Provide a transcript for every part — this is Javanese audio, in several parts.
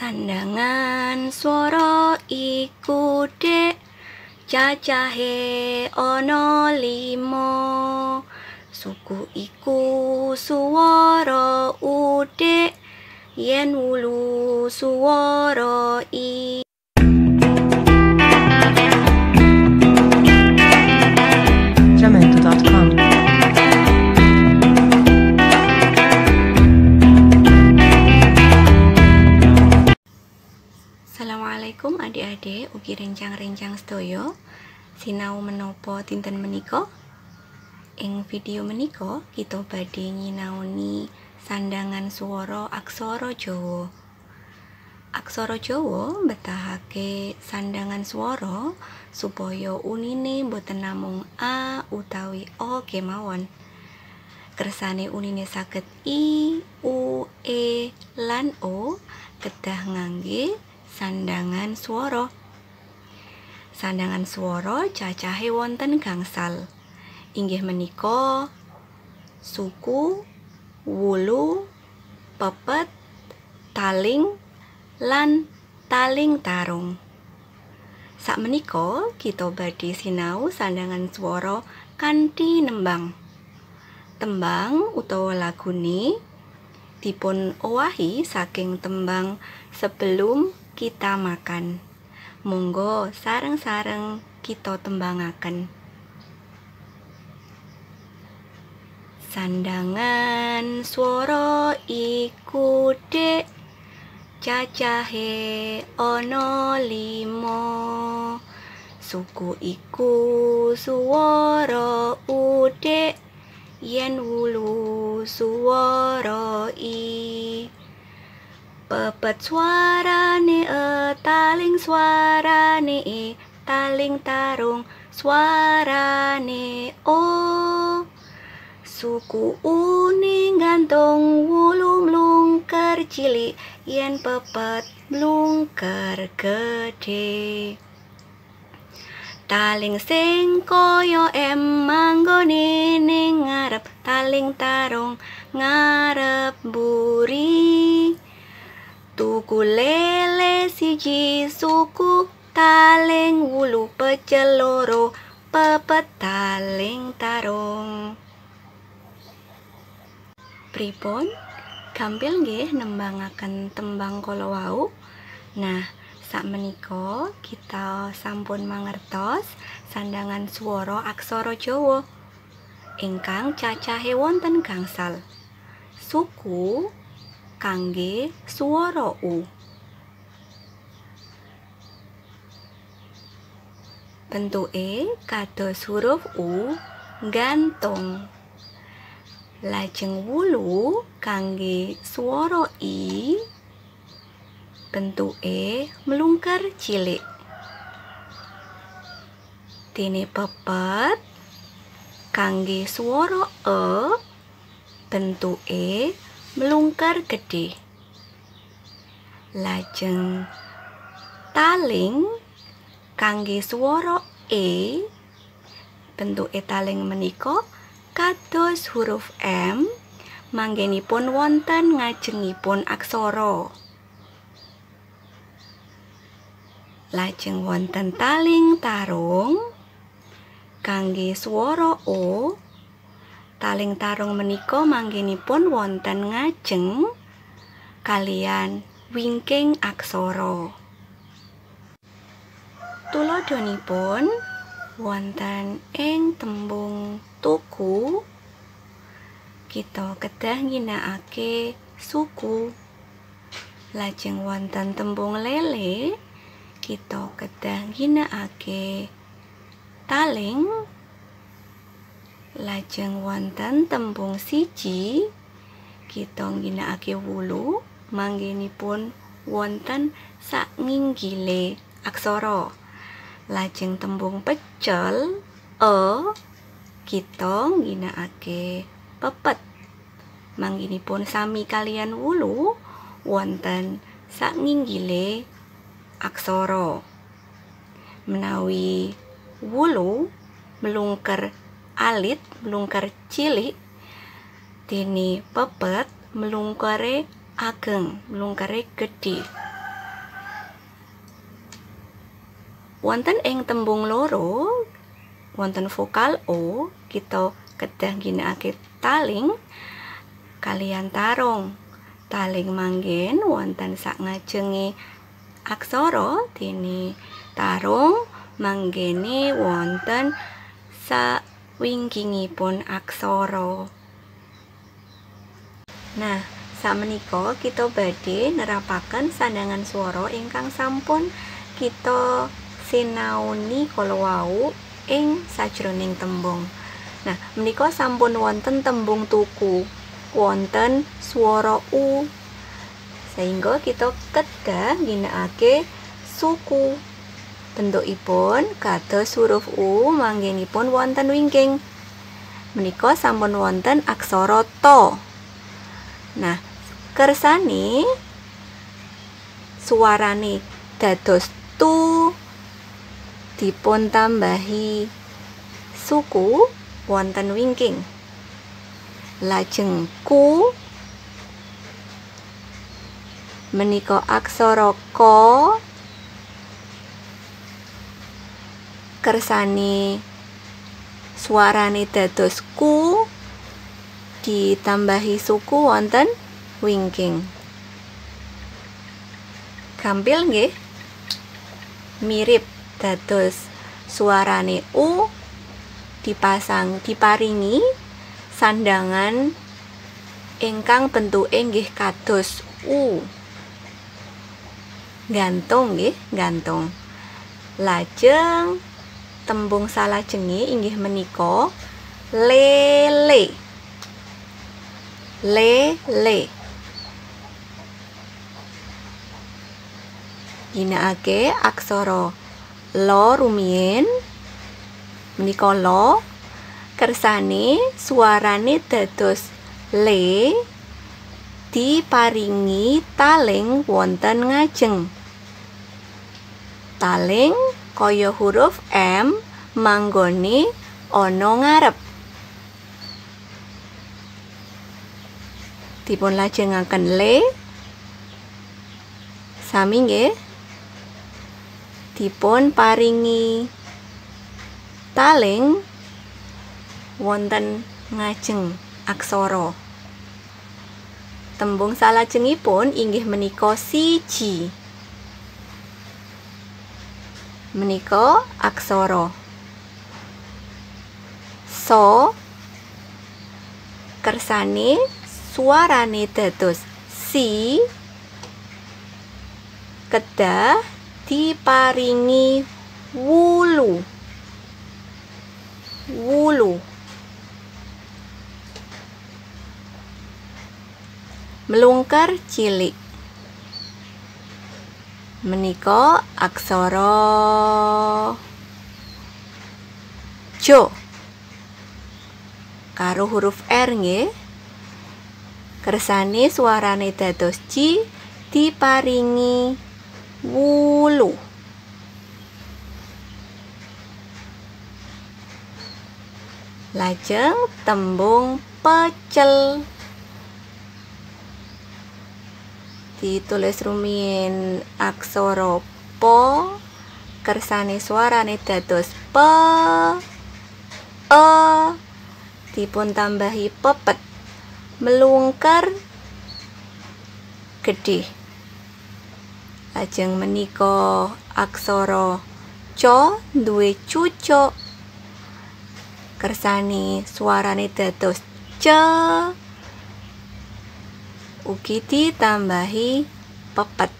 Sandangan swara iku dek, cacahe ana 5. Suku iku swara udhik, yen wulu swara i. Jamendo.com. Assalamualaikum adik-adik ugi rencang-rencang sedaya. Sinau menapa dinten menika? Ing video menika kita badhe nyinaoni sandangan swara aksara Jawa. Aksara Jawa mbetahake sandangan swara supaya unine boten namung a utawi o kemawon. Kersane unine saged i, u, e lan o kedah ngangge sandangan swara. Sandangan swara cacahe wonten gangsal. Inggih menika suku, wulu, pepet, taling, lan taling tarung. Sakmenika kita badhe sinau sandangan swara kanthi nembang. Tembang utawa lagune dipun owahi saking tembang Sebelum Kita Makan. Monggo sareng-sareng kita tembangaken. Sandangan swara iku dek, cacahe ana 5. Suku iku swara udhik, yen wulu swara i. Pepet swarane e, taling swarane e, taling tarung swarane o. Suku uni gantung, wulu mlungker cilik, yen pepet mlungker gedhe. Taling sing kaya em manggone ning ngarep, taling tarung ngarep mburi. Tuku lele siji, suku taling wulu pecel loro, pepet taling tarung. Pripun? Gampil nggih nembangaken tembang kala wau? Nah, sakmenika kita sampun mangertos sandangan swara aksara Jawa ingkang cacahe wonten gangsal. Suku kangge swara u. Bentuke kados huruf u gantung. Lajeng wulu kangge swara i, bentuke mlungker cilik. Dene pepet kangge swara e, bentuke mlungker gedhe. Lajeng taling kangge swara e, bentuke taling menika kados huruf M, manggenipun wonten ngajengipun aksara. Lajeng wonten taling tarung kangge swara o. Taling tarung menika manggenipun wonten ngajeng kaliyan wingking aksara. Tuladhanipun wonten ing tembung tuku, kita kedah ngginakake suku. Lajeng wonten tembung lele, kita kedah ngginakake taling. Lajeng wonten tembung siji, kita ngginakake wulu, manggenipun wonten saknginggile aksara. Lajeng tembung pecel e, kita ngginakake pepet, manggenipun sami kaliyan wulu wonten saknginggile aksara. Menawi wulu mlungker alit, mlungker cilik, dene pepet mlungkere ageng, mlungkere gedhe. Wonten ing tembung loro, wonten vokal O, kita kedah ginakake taling kalian tarung. Taling manggen wonten sak ngajenge aksara, dene tarung manggene wonten sawingkingipun aksara. Nah, sakmenika kita badhe nerapaken sandhangan swara ingkang sampun kita sinaoni kala wau ing sajroning tembung. Nah, menika sampun wonten tembung tuku, wonten swara U, sehingga kita kedah ginakake suku. Bentukipun kados huruf U manggenipun wonten wingking. Menika sampun wonten aksara ta. Nah, kersane suarane dados tu dipun tambahi suku wonten wingking. Lajeng ku menika aksara ka kersane suarane dados ku ditambahi suku wonten wingking. Gampil nggih? Mirip dados suarane U diparingi sandhangan ingkang bentuke nggih kados U. Gantung nggih, gantung. Lajeng tembung salajenge inggih menika lele. Lele. Ginakake aksara lo rumiyin menika lo, kersane suarane dados le diparingi taling wonten ngajeng. Taling kaya huruf M manggone ana ngarep. Dipun lajengaken le, sami nggih, dipun paringi taling wonten ngajeng aksara. Tembung salajengipun inggih menika siji. Menika aksara so, kersane suarane dados si, kedah diparingi wulu. Wulu. Melungker cilik. Menika aksara jo karo huruf R nggih. Kersane suarane dados ci diparingi wulu. Lajeng tembung pecel. Ditulis rumiyin aksara po, kersane suarane dados pe, dipun tambahi pepet, melungker gedhe. Lajeng menika aksara co duwe cucuk, kersane suarane dados ce, ugi ditambahi pepet.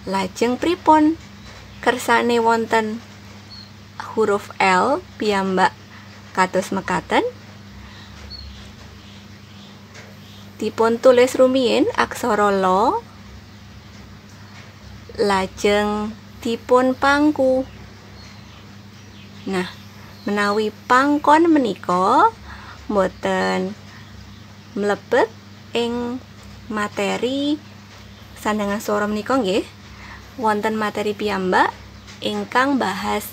Lajeng pripun? Kersane wonten huruf L piyambak kados mekaten. Dipun tulis rumiyin aksara lo, lajeng dipun pangku. Nah, menawi pangkon menika mboten mlebet ing materi sandhangan swara menika nggih, wonten materi piyambak ingkang bahas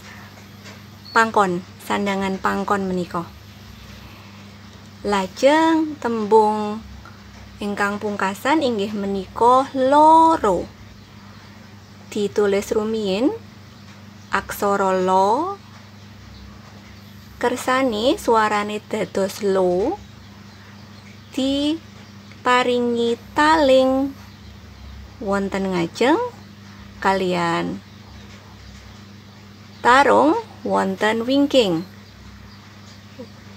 pangkon, sandhangan pangkon menika. Lajeng tembung ingkang pungkasan inggih menika loro. Ditulis rumiyin aksara lo kersane suarane dados lo diparingi taling wonten ngajeng kalian tarung wonten wingking.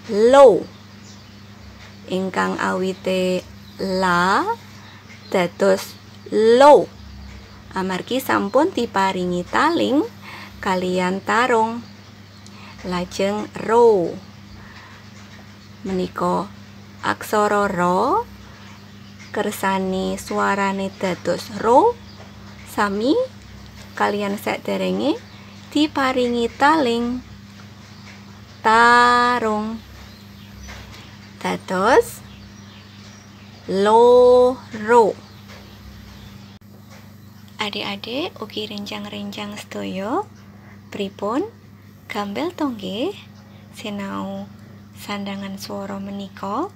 Lo ingkang awite la dados lo amargi sampun diparingi taling kalian tarung. Lajeng ro menika aksara ro kersane suarane dados ro sami kalian saderenge diparingi taling tarung dados loro. Adik-adik ugi rencang-rencang sedaya pripun gambel tonggih sinau sandangan swara menika.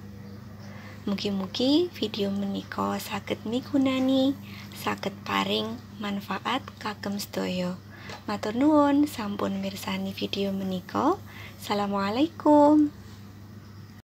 Mugi-mugi video menika saged migunani, saged paring manfaat kagem sedaya. Matur nuwun sampun mirsani video menika. Assalamualaikum.